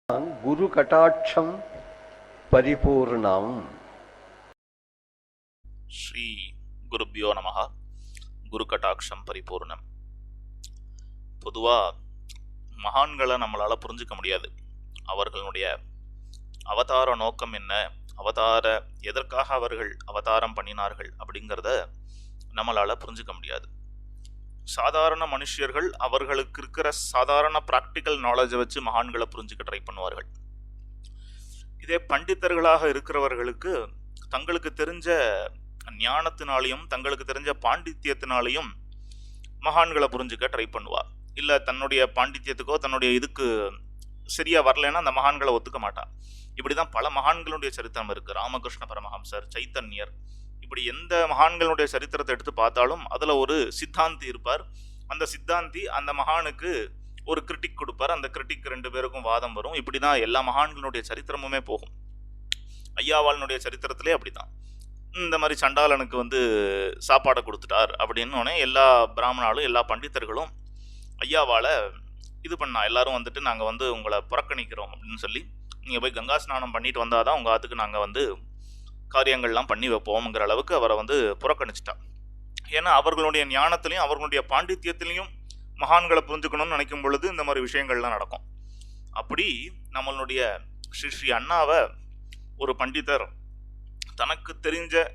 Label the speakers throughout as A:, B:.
A: குரு கடாட்சம் பரிபூர்ணம்.
B: ஸ்ரீ குருபியோ நமஹ. குரு கடாட்சம் பரிபூர்ணம். பொதுவாக மகான்களை நம்மளால் புரிஞ்சுக்க முடியாது. அவர்களுடைய அவதார நோக்கம் என்ன, எதற்காக அவர்கள் அவதாரம் பண்ணினார்கள் அப்படிங்கிறத நம்மளால் புரிஞ்சுக்க முடியாது. சாதாரண மனுஷர்கள் அவர்களுக்கு இருக்கிற சாதாரண ப்ராக்டிக்கல் நாலேஜை வச்சு மகான்களை புரிஞ்சுக்க ட்ரை பண்ணுவார்கள். இதே பண்டிதர்களாக இருக்கிறவர்களுக்கு தங்களுக்கு தெரிஞ்ச ஞானத்தினாலையும் தங்களுக்கு தெரிஞ்ச பாண்டித்யத்தினாலையும் மகான்களை புரிஞ்சுக்க ட்ரை பண்ணுவார். இல்லை தன்னுடைய பாண்டித்யத்துக்கோ தன்னுடைய இதுக்கு சரியா வரலைன்னா அந்த மகான்களை ஒத்துக்க மாட்டார். இப்படிதான் பல மகான்களுடைய சரித்திரம் இருக்கு. ராமகிருஷ்ண பரமஹம்சர், சைத்தன்யர், இப்படி எந்த மகான்களுடைய சரித்திரத்தை எடுத்து பார்த்தாலும் அதுல ஒரு சித்தாந்தி இருப்பார். அந்த சித்தாந்தி அந்த மகானுக்கு ஒரு கிரிட்டிக் கொடுப்பார். அந்த கிரிட்டிக் ரெண்டு பேருக்கும் வாதம் வரும். இப்படிதான் எல்லா மகான்களுடைய சரித்திரமுமே போகும். ஐயாவாளனுடைய சரித்திரத்திலே அப்படிதான். இந்த மாதிரி சண்டாளனுக்கு சாப்பாடை கொடுத்துட்டார் அப்படின்னு எல்லா பிராமணாலும் எல்லா பண்டிதர்களும் ஐயாவால இது பண்ணா, எல்லாரும் நாங்கள் உங்களை புறக்கணிக்கிறோம் அப்படின்னு சொல்லி, நீங்கள் போய் கங்கா ஸ்நானம் பண்ணிட்டு வந்தாதான் உங்கள் ஆத்துக்கு நாங்கள் காரியங்கள்லாம் பண்ணி வைப்போம்ங்கிற அளவுக்கு அவரை புறக்கணிச்சிட்டா. ஏன்னா அவர்களுடைய ஞானத்திலையும் அவர்களுடைய பாண்டித்யத்திலையும் மகான்களை புரிஞ்சுக்கணும்னு நினைக்கும் பொழுது இந்த மாதிரி விஷயங்கள்லாம் நடக்கும். அப்படி நம்மளுடைய ஸ்ரீ அண்ணாவை ஒரு பண்டிதர் தனக்கு தெரிஞ்ச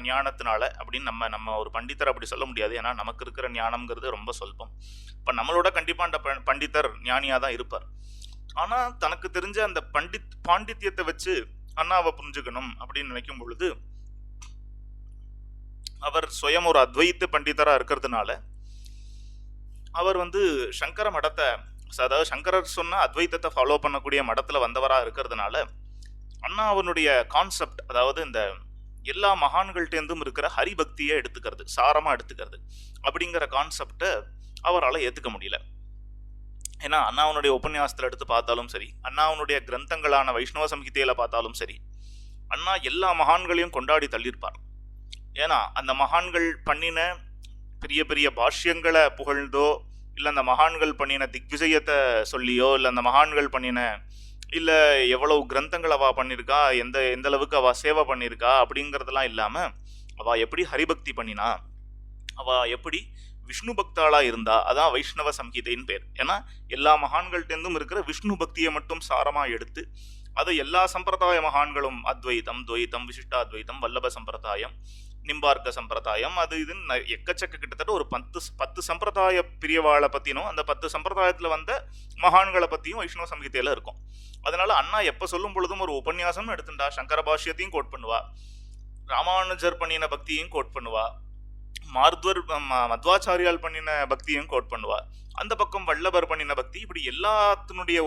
B: ஞானத்தினால அப்படின்னு நம்ம ஒரு பண்டிதர் அப்படி சொல்ல முடியாது. ஏன்னா நமக்கு இருக்கிற ஞானம்ங்கிறது ரொம்ப சொல்பம். இப்போ நம்மளோட கண்டிப்பாக அந்த பண்டிதர் ஞானியாக தான் இருப்பார். ஆனால் தனக்கு தெரிஞ்ச அந்த பாண்டித்யத்தை வச்சு அண்ணாவை புரிஞ்சுக்கணும் அப்படின்னு நினைக்கும் பொழுது அவர் சுயம் ஒரு அத்வைத்த பண்டிதராக இருக்கிறதுனால அவர் சங்கர மடத்தை, அதாவது சங்கரர் சொன்ன அத்வைத்தத்தை ஃபாலோ பண்ணக்கூடிய மடத்தில் வந்தவராக இருக்கிறதுனால அண்ணா அவனுடைய கான்செப்ட், அதாவது இந்த எல்லா மகான்கள்டேந்தும் இருக்கிற ஹரிபக்தியை எடுத்துக்கிறது, சாரமாக எடுத்துக்கிறது அப்படிங்கிற கான்செப்டை அவரால் ஏற்றுக்க முடியல. ஏன்னா அண்ணாவனுடைய உபன்யாசத்தில் எடுத்து பார்த்தாலும் சரி, அண்ணாவனுடைய கிரந்தங்களான வைஷ்ணவ சம்ஹிதையில பார்த்தாலும் சரி, அண்ணா எல்லா மகான்களையும் கொண்டாடி தள்ளியிருப்பார். ஏன்னா அந்த மகான்கள் பண்ணின பெரிய பெரிய பாஷ்யங்களை புகழ்ந்தோ, இல்லை அந்த மகான்கள் பண்ணின திக்விஜயத்தை சொல்லியோ, இல்லை அந்த மகான்கள் பண்ணின இல்லை எவ்வளவு கிரந்தங்கள் அவ பண்ணியிருக்கா, எந்த அளவுக்கு அவ சேவை பண்ணியிருக்கா அப்படிங்கிறதெல்லாம் இல்லாமல் அவ எப்படி ஹரிபக்தி பண்ணினா, அவ எப்படி விஷ்ணு பக்தாளா இருந்தா, அதான் வைஷ்ணவ சம்ஹிதைன்னு பேர். ஏன்னா எல்லா மகான்கள்டேந்தும் இருக்கிற விஷ்ணு பக்தியை மட்டும் சாரமா எடுத்து அதை எல்லா சம்பிரதாய மகான்களும் அத்வைதம், துவைத்தம், விசிஷ்டாத்வைத்தம், வல்லப சம்பிரதாயம், நிம்பார்க்க சம்பிரதாயம், அது இதுன்னு எக்கச்சக்க கிட்டத்தட்ட ஒரு 10 சம்பிரதாய பிரியவாளை பத்தினும் அந்த 10 சம்பிரதாயத்துல வந்த மகான்களை பத்தியும் வைஷ்ணவ சம்ஹிதையில இருக்கும். அதனால அண்ணா எப்ப சொல்லும் பொழுதும் ஒரு உபன்யாசம் எடுத்துட்டா சங்கர பாஷ்யத்தையும் கோட் பண்ணுவா, ராமானுஜர் பண்ணின பக்தியையும் கோட் பண்ணுவா, மத்வாச்சாரியால் பண்ணின பக்தியும் கோட் பண்ணுவா, அந்த பக்கம் வல்லபர் பண்ணின பக்தி, இப்படி எல்லாத்தினுடைய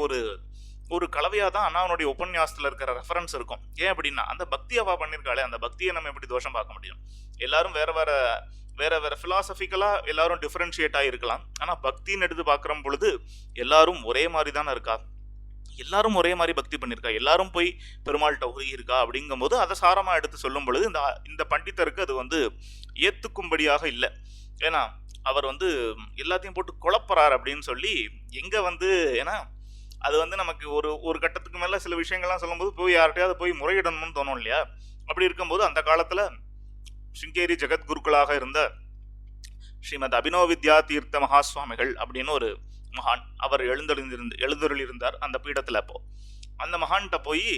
B: ஒரு கலவையா தான் அண்ணாவனுடைய உபன்யாசத்துல இருக்கிற ரெஃபரன்ஸ் இருக்கும். ஏன் அப்படின்னா அந்த பக்தி அவா பண்ணிருக்காளே, அந்த பக்தியை நம்ம எப்படி தோஷம் பார்க்க முடியும்? எல்லாரும் வேற வேற பிலாசபிக்கலா எல்லாரும் டிஃபரன்ஷியேட் ஆகிருக்கலாம். ஆனா பக்தின்னு எடுத்து பார்க்குற பொழுது எல்லாரும் ஒரே மாதிரி தானே இருக்கா, எல்லாரும் ஒரே மாதிரி பக்தி பண்ணியிருக்கா, எல்லாரும் போய் பெருமாள்கிட்ட உருகி இருக்கா. அப்படிங்கும் போது அதை சாரமா எடுத்து சொல்லும் பொழுது இந்த பண்டிதருக்கு அது ஏத்துக்கும்படியாக இல்லை. ஏன்னா அவர் எல்லாத்தையும் போட்டு குழப்பறார் அப்படின்னு சொல்லி ஏன்னா அது நமக்கு ஒரு கட்டத்துக்கு மேல சில விஷயங்கள்லாம் சொல்லும்போது போய் யார்கிட்டயாவது போய் முறையிடணும்னு தோணும் இல்லையா? அப்படி இருக்கும்போது அந்த காலத்துல சிங்கேரி ஜெகத்குருக்களாக இருந்த ஸ்ரீமத் அபினவ வித்யா தீர்த்த மகாசுவாமிகள் அப்படின்னு ஒரு மகான், அவர் எழுந்தருளிருந்தார் அந்த பீடத்துல. அப்போ அந்த மகான்கிட்ட போய்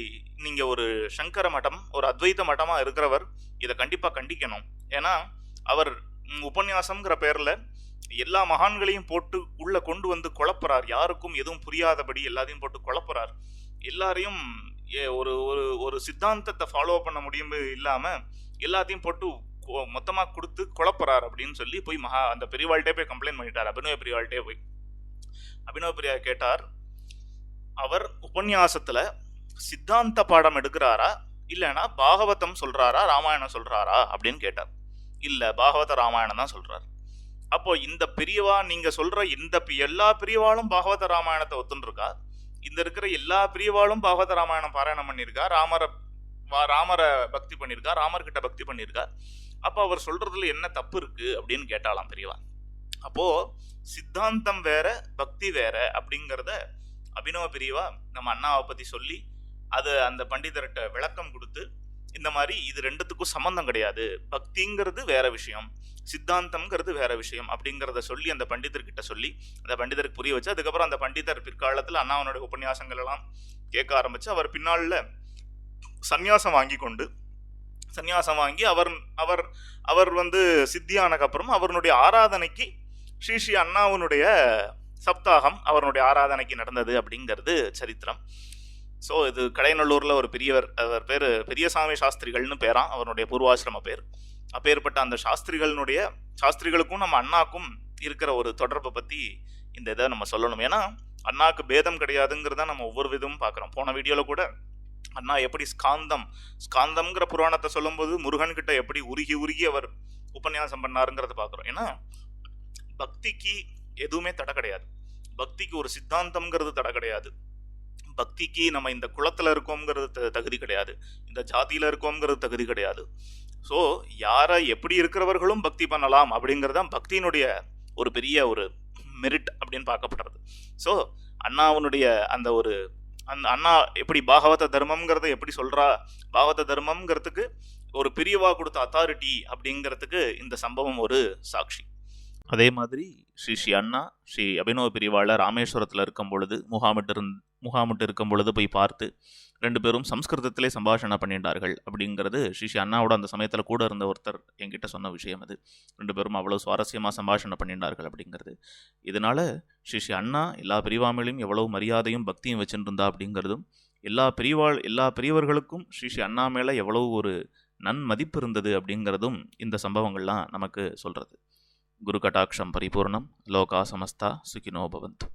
B: நீங்க ஒரு சங்கர மடம், ஒரு அத்வைத மடமா இருக்கிறவர் இதை கண்டிப்பா கண்டிக்கணும். ஏன்னா அவர் உபன்யாசம்ங்கிற பேர்ல எல்லா மகான்களையும் போட்டு உள்ள கொண்டு குழப்பறார், யாருக்கும் எதுவும் புரியாதபடி எல்லாத்தையும் போட்டு குழப்பறார், எல்லாரையும் ஒரு ஒரு சித்தாந்தத்தை ஃபாலோ பண்ண முடியும் இல்லாம எல்லாத்தையும் போட்டு மொத்தமா கொடுத்து குழப்பறார் அப்படின்னு சொல்லி போய் அந்த பெரியவாள்கிட்டே போய் கம்ப்ளைண்ட் பண்ணிட்டார். அபினவ பெரியவாள்கிட்டே போய் அபினவ பெரியா கேட்டார், அவர் உபன்யாசத்துல சித்தாந்த பாடம் எடுக்கிறாரா இல்லைன்னா பாகவதம் சொல்றாரா ராமாயணம் சொல்றாரா அப்படின்னு கேட்டார். இல்ல, பாகவத ராமாயணம் தான் சொல்றாரு. அப்போ இந்த பிரியவா நீங்க சொல்ற எல்லா பிரியவாளும் பாகவத ராமாயணத்தை ஒத்துருக்கா, இந்த இருக்கிற எல்லா பிரியவாளும் பாகவத ராமாயணம் பாராயணம் பண்ணியிருக்கா, ராமரை பக்தி பண்ணியிருக்கா, ராமர்கிட்ட பக்தி பண்ணியிருக்கா, அப்போ அவர் சொல்றதுல என்ன தப்பு இருக்கு அப்படின்னு கேட்டாலாம் பெரியவா. அப்போ சித்தாந்தம் வேற பக்தி வேற அப்படிங்கிறத அபினவ பிரிவா நம்ம அண்ணாவை பற்றி சொல்லி அது அந்த பண்டிதர்கிட்ட விளக்கம் கொடுத்து இந்த மாதிரி இது ரெண்டுத்துக்கும் சம்பந்தம் கிடையாது, பக்திங்கிறது வேற விஷயம், சித்தாந்தம்ங்கிறது வேற விஷயம் அப்படிங்கிறத சொல்லி அந்த பண்டிதர்கிட்ட சொல்லி அந்த பண்டிதருக்கு புரிய வச்சு, அதுக்கப்புறம் அந்த பண்டிதர் பிற்காலத்தில் அண்ணாவனுடைய உபன்யாசங்கள் எல்லாம் கேட்க ஆரம்பிச்சு அவர் பின்னாளில் சந்நியாசம் வாங்கி அவர் அவர் அவர் சித்தியானதுக்கப்புறம் அவருடைய ஆராதனைக்கு ஸ்ரீ அண்ணாவனுடைய சப்தாகம் அவருடைய ஆராதனைக்கு நடந்தது அப்படிங்கிறது சரித்திரம். ஸோ இது கடையநல்லூரில் ஒரு பெரியவர், அவர் பேர் பெரியசாமி சாஸ்திரிகள்னு பேரான், அவருடைய பூர்வாசிரம பேர். அப்பேற்பட்ட அந்த சாஸ்திரிகளுக்கும் நம்ம அண்ணாக்கும் இருக்கிற ஒரு தொடர்பை பற்றி இந்த இதை நம்ம சொல்லணும். ஏன்னா அண்ணாவுக்கு பேதம் கிடையாதுங்கிறத நம்ம ஒவ்வொரு விதமும் பார்க்குறோம். போன வீடியோவில் கூட அண்ணா எப்படி ஸ்காந்தம்ங்கிற புராணத்தை சொல்லும்போது முருகன் கிட்ட எப்படி உருகி அவர் உபன்யாசம் பண்ணாருங்கிறத பார்க்குறோம். ஏன்னா பக்திக்கு எதுவுமே தடை கிடையாது, பக்திக்கு ஒரு சித்தாந்தம்ங்கிறது தடை கிடையாது, பக்திக்கு நம்ம இந்த குலத்தில் இருக்கோங்கிறது தகுதி கிடையாது, இந்த ஜாதியில் இருக்கோங்கிறது தகுதி கிடையாது. ஸோ யாரை எப்படி இருக்கிறவர்களும் பக்தி பண்ணலாம் அப்படிங்கிறதான் பக்தியினுடைய ஒரு பெரிய ஒரு மெரிட் அப்படின்னு பார்க்கப்படுறது. ஸோ அண்ணாவனுடைய அந்த ஒரு அண்ணா எப்படி பாகவத தர்மம்ங்கிறத எப்படி சொல்றா, பாகவத தர்மம்ங்கிறதுக்கு ஒரு பிரியவா கொடுத்த அத்தாரிட்டி அப்படிங்கிறதுக்கு இந்த சம்பவம் ஒரு சாட்சி. அதே மாதிரி ஸ்ரீ அண்ணா ஸ்ரீ அபினவ பிரிவாளர் ராமேஸ்வரத்தில் இருக்கும் பொழுது முகாமிட்டு இருக்கும் பொழுது போய் பார்த்து 2 பேரும் சம்ஸ்கிருதத்திலே சம்பாஷணை பண்ணிட்டார்கள் அப்படிங்கிறது ஸ்ரீ அண்ணாவோட அந்த சமயத்தில் கூட இருந்த ஒருத்தர் என்கிட்ட சொன்ன விஷயம். அது 2 பேரும் அவ்வளோ சுவாரஸ்யமாக சம்பாஷணை பண்ணிட்டார்கள் அப்படிங்கிறது. இதனால ஸ்ரீ அண்ணா எல்லா பிரிவாமையிலும் எவ்வளவு மரியாதையும் பக்தியும் வச்சுருந்தா அப்படிங்கிறதும், எல்லா பெரியவர்களுக்கும் ஸ்ரீ அண்ணா மேலே எவ்வளவு ஒரு நன்மதிப்பு இருந்தது அப்படிங்கிறதும் இந்த சம்பவங்கள்லாம் நமக்கு சொல்கிறது. குரு கடாட்சம் பரிபூர்ணம். லோகா சமஸ்தா சுகினோ பவந்து.